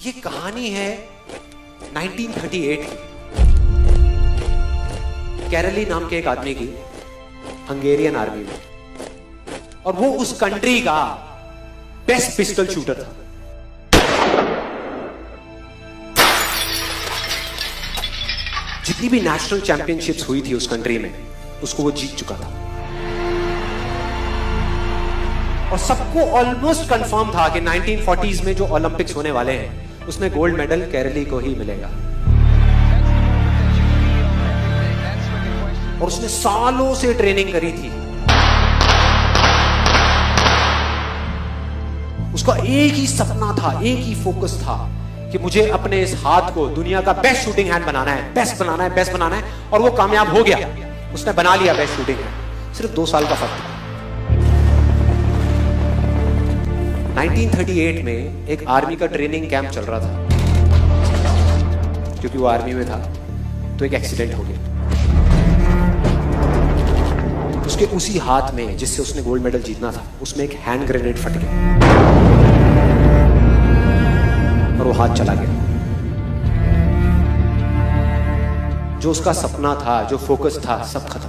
ये कहानी है 1938 की, कैरली नाम के एक आदमी की, हंगेरियन आर्मी में, और वो उस कंट्री का बेस्ट पिस्टल शूटर था। जितनी भी नेशनल चैंपियनशिप्स हुई थी उस कंट्री में, उसको वो जीत चुका था। और सबको ऑलमोस्ट कंफर्म था कि 1940s में जो ओलंपिक्स होने वाले हैं उसमें गोल्ड मेडल कैरली को ही मिलेगा। और उसने सालों से ट्रेनिंग करी थी। उसका एक ही सपना था, एक ही फोकस था कि मुझे अपने इस हाथ को दुनिया का बेस्ट शूटिंग हैंड बनाना है, बेस्ट बनाना है, बेस्ट बनाना है। और वो कामयाब हो गया, उसने बना लिया बेस्ट शूटिंग हैंड। सिर्फ 2 साल का फर्क था। 1938 में एक आर्मी का ट्रेनिंग कैंप चल रहा था। क्योंकि वो आर्मी में था तो एक एक्सीडेंट हो गया। उसके उसी हाथ में जिससे उसने गोल्ड मेडल जीतना था, उसमें एक हैंड ग्रेनेड फट गया और वो हाथ चला गया। जो उसका सपना था, जो फोकस था, सब खत्म।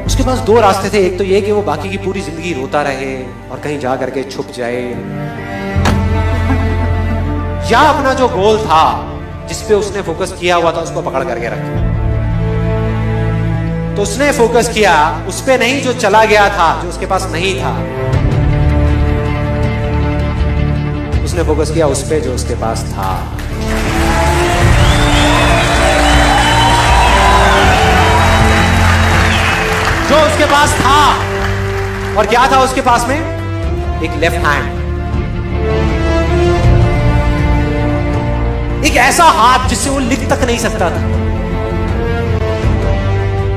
उसके पास 2 रास्ते थे। एक तो ये कि वो बाकी की पूरी जिंदगी रोता रहे और कहीं जा करके छुप जाए, या अपना जो गोल था जिस पे उसने फोकस किया हुआ था उसको पकड़ करके रखे। तो उसने फोकस किया उस पे नहीं जो चला गया था, जो उसके पास नहीं था। उसने फोकस किया उस पे जो उसके पास था। जो उसके पास था। और क्या था उसके पास में? एक लेफ्ट हैंड, एक ऐसा हाथ जिससे वो लिख तक नहीं सकता था।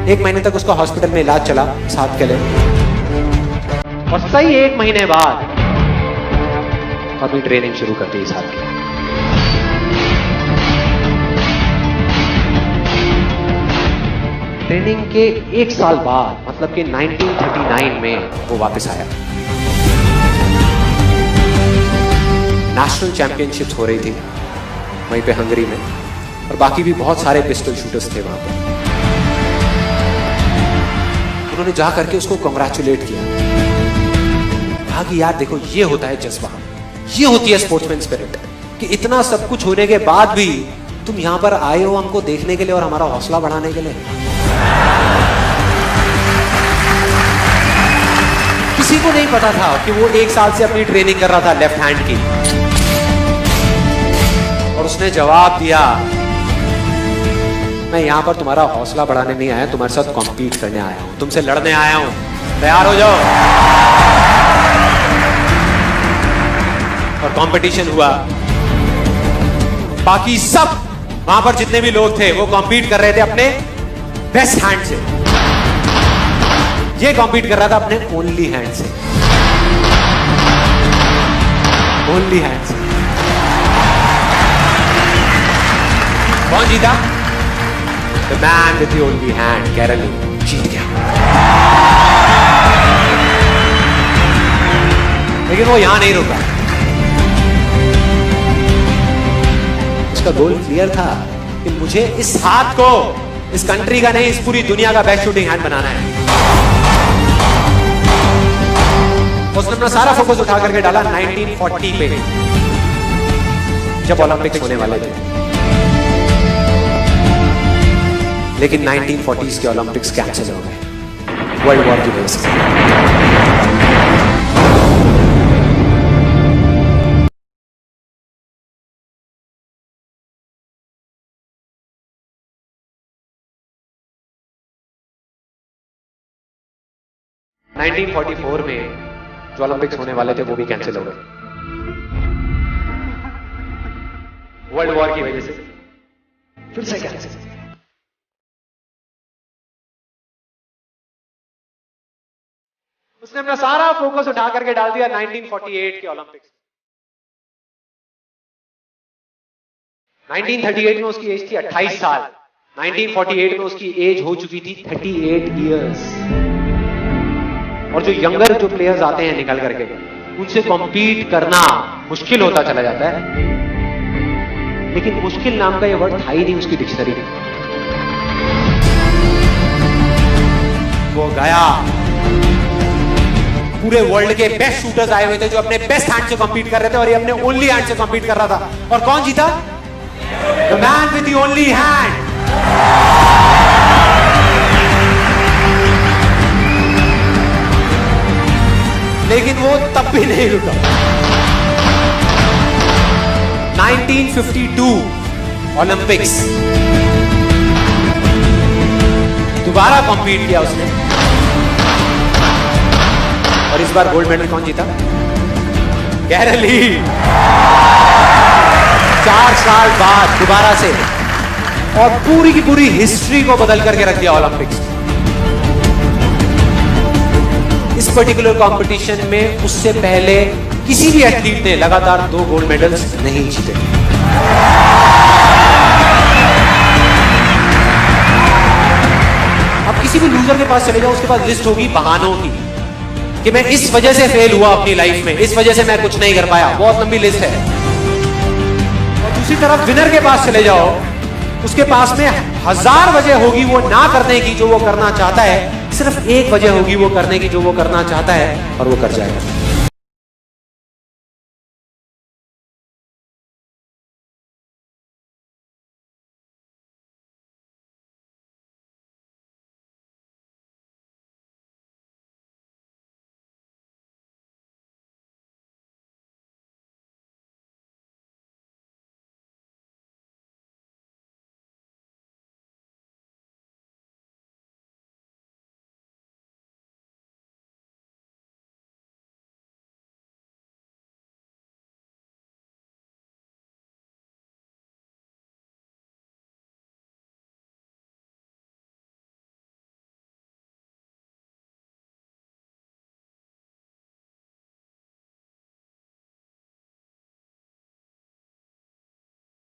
1 महीने तक उसका हॉस्पिटल में इलाज चला इस हाथ के लिए। और सही 1 महीने बाद अपनी ट्रेनिंग शुरू कर दी इस हाथ की। ट्रेनिंग के 1 साल बाद, मतलब कि 1939 में वो वापस आया। नेशनल चैंपियनशिप्स हो रही थी वहीं पे हंगरी में, और बाकी भी बहुत सारे पिस्टल शूटर्स थे वहां पर। उन्होंने जा करके उसको कांग्रेचुलेट किया, कहा कि यार देखो, ये होता है जज्बा, ये होती है स्पोर्ट्समैन स्पिरिट, कि इतना सब कुछ होने के बाद भी तुम यहां पर आए हो हमको देखने के लिए और हमारा हौसला बढ़ाने के लिए। किसी को नहीं पता था कि वो 1 साल से अपनी ट्रेनिंग कर रहा था लेफ्ट हैंड की। और उसने जवाब दिया, मैं यहां पर तुम्हारा हौसला बढ़ाने नहीं आया, तुम्हारे साथ कॉम्पीट करने आया हूं, तुमसे लड़ने आया हूं, तैयार हो जाओ। और कंपटीशन हुआ। बाकी सब वहां पर जितने भी लोग थे वो कॉम्पीट कर रहे थे अपने बेस्ट हैंड से। ये कॉम्पीट कर रहा था अपने ओनली हैंड से, ओनली हैंड से। कौन जीता? The man with the only hand, Kairali जीत गया। लेकिन वो यहां नहीं रुका। उसका गोल क्लियर था कि मुझे इस हाथ को इस कंट्री का नहीं, इस पूरी दुनिया का बेस्ट शूटिंग हैंड बनाना है। उसने अपना सारा फोकस उठा करके डाला 1940 पे, जब ओलंपिक्स होने वाले थे। लेकिन 1940s के ओलंपिक्स कैंसिल हो गए वर्ल्ड वॉर की वजह से। – 1944 में जो ओलंपिक्स होने वाले थे वो भी कैंसिल हो गए वर्ल्ड वॉर की वजह से। फिर से कैंसिल। उसने अपना सारा फोकस उठा करके डाल दिया 1948 के ओलंपिक्स। 1938 में उसकी एज थी 28 साल, 1948 में उसकी एज हो चुकी थी 38 इयर्स। और जो यंगर जो प्लेयर्स आते हैं निकल करके, उनसे कॉम्पीट करना मुश्किल होता चला जाता है। लेकिन मुश्किल नाम का ये वर्ड था ही नहीं उसकी डिक्शनरी में। वो गया, पूरे वर्ल्ड के बेस्ट शूटर्स आए हुए थे जो अपने बेस्ट हैंड से कॉम्पीट कर रहे थे, और ये अपने ओनली हैंड से कॉम्पीट कर रहा था। और कौन जीता? The man with the only hand. लेकिन वो तब भी नहीं रुका। 1952 ओलंपिक्स, दोबारा कॉम्पीट किया उसने, और इस बार गोल्ड मेडल कौन जीता? कैरल ली। 4 साल बाद दोबारा से, और पूरी की पूरी हिस्ट्री को बदल करके रख दिया ओलंपिक्स। इस पर्टिकुलर कंपटीशन में उससे पहले किसी भी एथलीट ने लगातार 2 गोल्ड मेडल्स नहीं जीते। अब किसी भी लूजर के पास चले जाओ, उसके पास लिस्ट होगी बहानों की कि मैं इस वजह से फेल हुआ अपनी लाइफ में, इस वजह से मैं कुछ नहीं कर पाया। बहुत लंबी लिस्ट है। और दूसरी तरफ विनर के पास चले जाओ, उसके पास में 1000 वजह होगी वो ना करने की जो वो करना चाहता है, सिर्फ एक वजह होगी वो करने की जो वो करना चाहता है, और वो कर जाएगा।